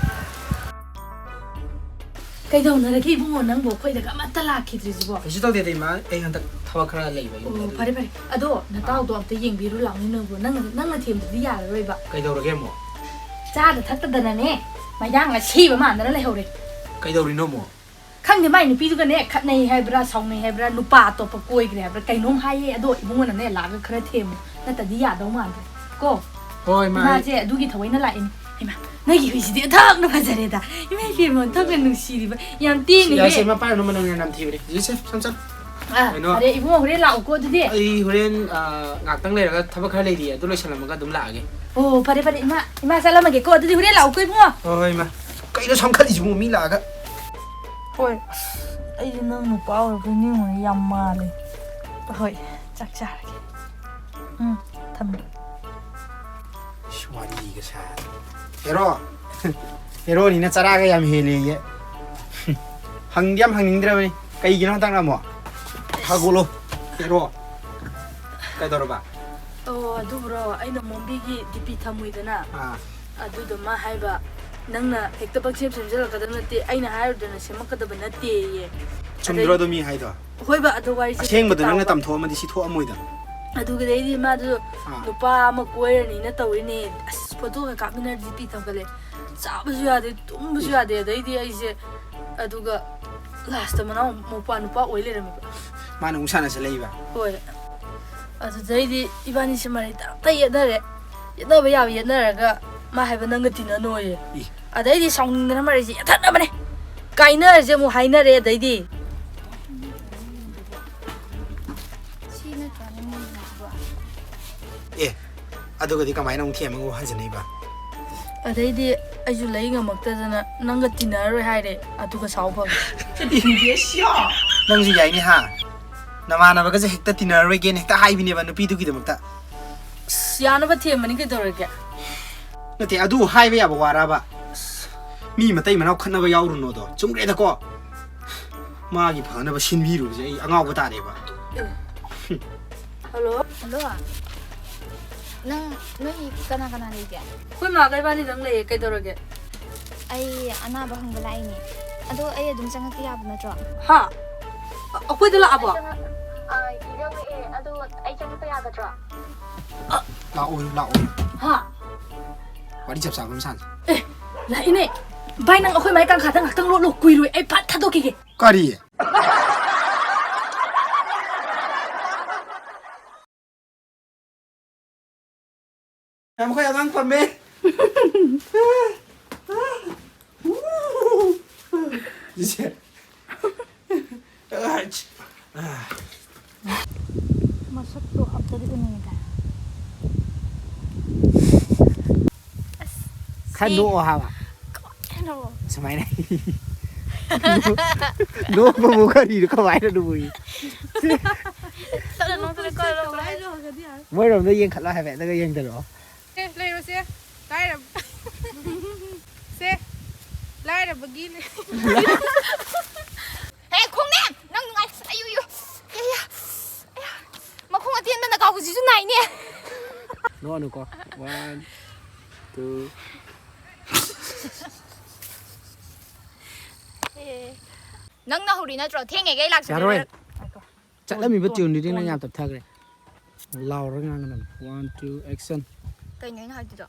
ꯀꯩꯗꯧꯅꯔꯒꯦ ꯏꯕꯨꯡꯉꯣ ꯅꯪꯕꯨ ꯑꯩꯈꯣꯏꯗꯒ ꯑꯃꯠꯇ ꯂꯥꯛꯈꯤꯗ꯭ꯔꯤꯁꯤꯕꯣ ꯀꯩꯁꯨ ꯇꯧꯗꯦꯗ ꯏꯃꯥ ꯑꯩ ꯍꯟꯗꯛ ꯊꯕꯛ ꯈꯔ ꯂꯩꯕ ꯑꯣ ꯐꯔꯦ ꯐꯔꯦ ꯑꯗꯣ ꯅꯇꯥꯎꯗꯣ ꯑꯝꯇ ꯌꯦꯡꯕꯤꯔꯨ ꯂꯥꯛꯅꯤ ꯅꯪꯕꯨ ꯅꯪꯅ ꯊꯦꯝꯕꯗꯤ ꯌꯥꯔꯔꯣꯏꯕ ꯀꯩꯗꯧꯔꯒꯦ ꯑꯃꯨꯛ ꯆꯥꯗ ꯊꯛꯇꯗꯅꯅꯦ ꯃꯌꯥꯡ ꯑꯁꯤꯕ ꯃꯥꯟꯗꯅ ꯂꯩꯍꯧꯔꯦ ꯀꯩꯗꯧꯔꯤꯅꯣ ꯑꯃꯨꯛ ꯈꯪꯗꯦ ꯃꯥꯏ ꯅꯨꯄꯤꯗꯨꯒꯅꯦ ꯈꯠꯅꯩ ꯍꯥꯏꯕ꯭ꯔꯥ ꯁꯥꯎꯅꯩ ꯍꯥꯏꯕ꯭ꯔꯥ ꯅꯨꯄꯥ ꯑꯇꯣꯞꯄ ꯀꯣꯏꯈ꯭ꯔꯦ ꯍꯥꯏꯕ꯭ꯔꯥ ꯀꯩꯅꯣꯝ ꯍꯥꯏꯌꯦ ꯑꯗꯣ ꯏꯕꯨꯡꯉꯣꯅꯅꯦ ꯂꯥꯛꯑꯒ ꯈꯔ ꯊꯦꯝꯃꯨ ꯅꯠꯇꯗꯤ ꯌꯥꯗꯧ ꯃꯥꯟꯗ꯭ꯔꯦ ꯀꯣ ꯍꯣꯏ ꯏꯃꯥꯁꯦ ꯑꯗꯨꯒꯤ ꯊꯑꯣꯏꯅ ꯂꯥꯛꯏꯅꯤ ꯏꯃꯥ ꯅꯣꯏꯒꯤ ꯍꯨꯏꯁꯤꯗꯤ ꯑꯊꯛꯅ ꯐꯖꯔꯦꯗ ꯏꯃꯥ ꯏꯄꯦꯝꯃ ꯑꯊꯛꯅ ꯅꯨꯡꯁꯤꯔꯤꯕ ꯌꯥꯝ ꯇꯦꯟꯅꯤꯍꯦ ꯌꯥꯁꯦ ꯃꯄꯥꯅ ꯃꯅꯝ ꯌꯥꯝ ꯅꯝꯊꯤꯕꯅꯦ ꯍꯧꯖꯤꯛꯁꯦ ꯁꯝ ꯑꯔꯦ ꯏꯕꯨꯡꯉꯣ ꯍꯣꯔꯦꯟ ꯂꯥꯛꯎꯀꯣ ꯑꯗꯨꯗꯤ ꯑꯩ ꯍꯣꯔꯦꯟ ꯉꯥꯛꯇꯪ ꯂꯩꯔꯒ ꯊꯕꯛ ꯈꯔ ꯂꯩꯔꯤꯌꯦ ꯑꯗꯨ ꯂꯣꯏꯁꯜꯂꯝꯃꯒ ꯑꯗꯨꯝ ꯂꯥꯛꯑꯒꯦ ꯑꯣ ꯐꯔꯦ ꯐꯔꯦ ꯏꯃꯥ ꯆꯠꯂꯝꯃꯒꯦꯀꯣ ꯑꯗꯨꯗꯤ ꯍꯣꯔꯦꯟ ꯂꯥꯛꯎꯀꯣ ꯏꯕꯨꯡꯉꯣ ꯍꯣꯏ ꯍꯣꯏ ꯏꯃꯥ ꯀꯩꯅꯣ ꯁꯝꯈꯠꯂꯤꯁꯤꯕꯨ ꯃꯤ ꯂꯥꯛꯑꯒ ꯍꯣꯏ ꯑꯩꯁꯦ ꯅꯪ ꯅꯨꯄꯥ ꯑꯣꯏꯔꯕꯣꯏ ꯅꯤꯡꯉꯨꯔꯦ ꯌꯥꯝ ꯃꯥꯜꯂꯦ ꯍꯣꯏ ꯆꯥꯛ ꯆꯥꯔꯒꯦ ꯊꯝꯃꯦ ꯋꯥꯔꯤꯒ ꯁꯥ ꯍꯦꯔꯣ ꯍꯦꯔꯣꯅꯤꯅ ꯆꯔꯥꯒ ꯌꯥꯝ ꯍꯦꯜꯂꯦꯌꯦ ꯍꯪꯗꯤ ꯌꯥꯝ ꯍꯪꯅꯤꯡꯗ꯭ꯔꯕꯅꯤ ꯀꯩꯒꯤꯅꯣ ꯍꯟꯗꯛꯅ ꯑꯃꯨꯛ ꯊꯥꯒꯣꯂꯣ ꯍꯦꯔꯣ ꯀꯩꯗꯧꯔꯕ ꯑꯣ ꯑꯗꯨꯕꯨꯔꯣ ꯑꯩꯅ ꯃꯣꯝꯕꯤꯒꯤ DP ꯊꯝꯃꯨꯏꯗꯅ ꯑꯥ ꯑꯗꯨꯗꯣ ꯃꯥ ꯍꯥꯏꯕ ꯅꯪꯅ ꯍꯦꯛꯇ ꯄꯪꯁꯦꯝ ꯁꯦꯝꯖꯤꯜꯂꯛꯀꯗꯕ ꯅꯠꯇꯦ ꯑꯩꯅ ꯍꯥꯏꯔꯨꯗꯅ ꯁꯦꯝꯃꯛꯀꯗꯕ ꯅꯠꯇꯦꯌꯦ ꯆꯨꯝꯗ꯭ꯔꯣ ꯑꯗꯨ ꯃꯤ ꯍꯥꯏꯗꯣ ꯍꯣꯏꯕ ꯑꯗꯨ ꯋꯥꯔꯤꯁꯦ ꯑꯁꯦꯡꯕꯗꯣ ꯅꯪꯅ ꯇꯝꯊꯣꯛꯑꯝꯃꯗꯤ ꯁꯤ ꯊꯣꯛꯑꯝꯃꯣꯏꯗ ꯑꯗꯨꯒꯗꯩꯗꯤ ꯃꯥꯗꯨ ꯅꯨꯄꯥ ꯑꯃ ꯀꯣꯏꯔꯅꯤꯅ ꯇꯧꯔꯤꯅꯦ ꯑꯁ ꯐꯣꯇꯣꯒ ꯀꯥꯞꯃꯤꯟꯅꯔ DP ꯊꯝꯒꯠꯂꯦ ꯆꯥꯕꯁꯨ ꯌꯥꯗꯦ ꯇꯨꯝꯕꯁꯨ ꯌꯥꯗꯦ ꯑꯗꯩꯗꯤ ꯑꯩꯁꯦ ꯑꯗꯨꯒ ꯂꯥꯁꯇ ꯃꯅꯥꯎ ꯅꯨꯄꯥ ꯑꯣꯏ ꯂꯩꯔꯝꯃꯤꯕ ꯃꯥꯅ ꯑꯃꯨꯛ ꯁꯥꯟꯅꯁꯤ ꯂꯩꯕ ꯍꯣꯏ ꯑꯗꯨꯗꯩꯗꯤ ꯏꯕꯥꯅꯤꯁꯦ ꯃꯔꯩ ꯇꯞꯇ ꯌꯦꯠꯅꯔꯦ ꯌꯦꯠꯅꯕ ꯌꯥꯕ ꯌꯦꯠꯅꯔꯒ ꯃꯥ ꯍꯥꯏꯕ ꯅꯪꯒ ꯇꯤꯟꯅꯅꯣꯌꯦ ꯑꯗꯩꯗꯤ ꯁꯥꯎꯅꯤꯡꯗꯅ ꯃꯔꯩꯁꯦ ꯌꯦꯠꯊꯠꯅꯕꯅꯦ ꯀꯥꯏꯅꯔꯁꯦ ꯑꯃꯨꯛ ꯍꯥꯏꯅꯔꯦ ꯑꯗꯩꯗꯤ ꯑꯗꯨꯒꯗꯤ ꯀꯃꯥꯏꯅ ꯑꯃꯨꯛ ꯊꯦꯝꯃꯒ ꯍꯟꯖꯤꯟꯅꯩꯕ ꯑꯗꯩꯗꯤ ꯑꯩꯁꯨ ꯂꯩ ꯉꯝꯃꯛꯇꯗꯅ ꯅꯪꯒ ꯇꯤꯟꯅꯔꯔꯣꯏ ꯍꯥꯏꯔꯦ ꯑꯗꯨꯒ ꯁꯥꯎ ꯐꯪꯉꯦ ꯅꯪꯁꯨ ꯌꯥꯏꯅꯦ ꯍꯥ ꯅꯃꯥꯟꯅꯕꯒꯁꯦ ꯍꯦꯛꯇ ꯇꯤꯟꯅꯔꯔꯣꯏꯒꯦꯅ ꯍꯦꯛꯇ ꯍꯥꯏꯕꯤꯅꯦꯕ ꯅꯨꯄꯤꯗꯨꯒꯤꯗꯃꯛꯇ ꯑꯁ ꯌꯥꯅꯕ ꯊꯦꯝꯕꯅꯤ ꯀꯩꯗꯧꯔꯒꯦ ꯅꯠꯇꯦ ꯑꯗꯨ ꯍꯥꯏꯕ ꯌꯥꯕ ꯋꯥꯔꯕ ꯃꯤ ꯃꯇꯩ ꯃꯅꯥꯎ ꯈꯠꯅꯕ ꯌꯥꯎꯔꯨꯅꯣꯗꯣ ꯆꯨꯝꯈ꯭ꯔꯦꯗꯀꯣ ꯃꯥꯒꯤ ꯐꯅꯕ ꯁꯤꯟꯕꯤꯔꯨꯕꯁꯦ ꯑꯩ ꯑꯉꯥꯎꯕ ꯇꯥꯔꯦꯕ ꯍꯜꯂꯣ ꯅꯪ ꯅꯣꯏ ꯀꯅꯥ ꯂꯩꯒꯦ ꯑꯩꯈꯣꯏ ꯃꯥꯒ ꯏꯕꯥꯅꯤꯗꯪ ꯂꯩꯌꯦ ꯀꯩꯗꯧꯔꯒꯦ ꯑꯩ ꯑꯅꯥꯕ ꯍꯪꯕ ꯂꯥꯛꯏꯅꯦ ꯑꯗꯣ ꯑꯩ ꯑꯗꯨꯝ ꯆꯪꯉꯛꯄ ꯌꯥꯕ ꯅꯠꯇ꯭ꯔꯣ ꯍꯥ ꯑꯩꯈꯣꯏꯗ ꯂꯥꯛꯑꯕꯣ ꯌꯧꯔꯛꯑꯦ ꯑꯗꯣ ꯑꯩ ꯆꯪꯉꯛꯄ ꯌꯥꯒꯗ꯭ꯔꯣ ꯂꯥꯛꯑꯣ ꯍꯥ ꯋꯥꯔꯤ ꯆꯞ ꯆꯥꯕ ꯑꯃ ꯁꯥꯟꯅꯁꯤ ꯂꯥꯛꯏꯅꯦ ꯚꯥꯏ ꯅꯪ ꯑꯩꯈꯣꯏ ꯃꯥꯏ ꯀꯥꯡꯈꯥꯗ ꯉꯥꯛꯇꯪ ꯂꯣꯠꯂꯣ ꯀꯨꯏꯔꯣꯏ ꯑꯩ ꯐꯠ ꯊꯥꯗꯣꯛꯈꯤꯒꯦ ꯀꯔꯤ ꯃꯈꯣꯏ ꯑꯉꯥꯡ ꯄꯝꯃꯦ ꯃꯁꯛꯇꯣ ꯑꯝꯇꯗꯤ ꯎꯅꯤꯡꯉꯤꯗ ꯈꯟꯗꯣꯛꯑꯣ ꯍꯥꯏꯕ ꯀꯩꯅꯣ ꯁꯨꯃꯥꯏꯅ ꯅꯣꯛꯄꯕꯨ ꯀꯔꯤꯅꯣ ꯀꯃꯥꯏꯅ ꯅꯣꯛꯏ ꯃꯣꯏꯔꯣꯝꯗ ꯌꯦꯡꯈꯠꯂꯣ ꯍꯥꯏꯐꯦꯠ ꯑꯗꯨꯒ ꯌꯦꯡꯗꯔꯛꯑꯣ ꯂꯩꯔꯣꯁꯦ ꯂꯥꯏꯔꯕꯒꯤ ꯍꯦ ꯈꯣꯡꯅꯦ ꯅꯪ ꯅꯨꯡꯉꯥꯏ ꯑꯌꯨ ꯃꯈꯣꯡ ꯑꯇꯦꯟꯕꯅ ꯀꯥꯎꯕꯁꯤꯁꯨ ꯅꯥꯏꯅꯦ ꯅꯣꯛꯑꯅꯨꯀꯣ 1 2 ꯅꯪꯅ ꯍꯧꯔꯤ ꯅꯠꯇ꯭ꯔꯣ ꯊꯦꯡꯉꯦꯒꯩ ꯂꯥꯛꯁꯤꯗ ꯌꯥꯔꯣꯏ ꯆꯠꯂꯝꯃꯤꯕ ꯇ꯭ꯌꯨꯟꯗꯨꯗꯤ ꯅꯪ ꯌꯥꯝ ꯇꯞꯊꯈ꯭ꯔꯦ ꯂꯥꯎꯔꯒ ꯉꯥꯡꯒꯗꯕꯅꯤ 1 2 ꯑꯦꯛꯁꯟ ꯀꯩꯅꯣ ꯑꯩꯅ ꯍꯥꯏꯗꯨꯗꯣ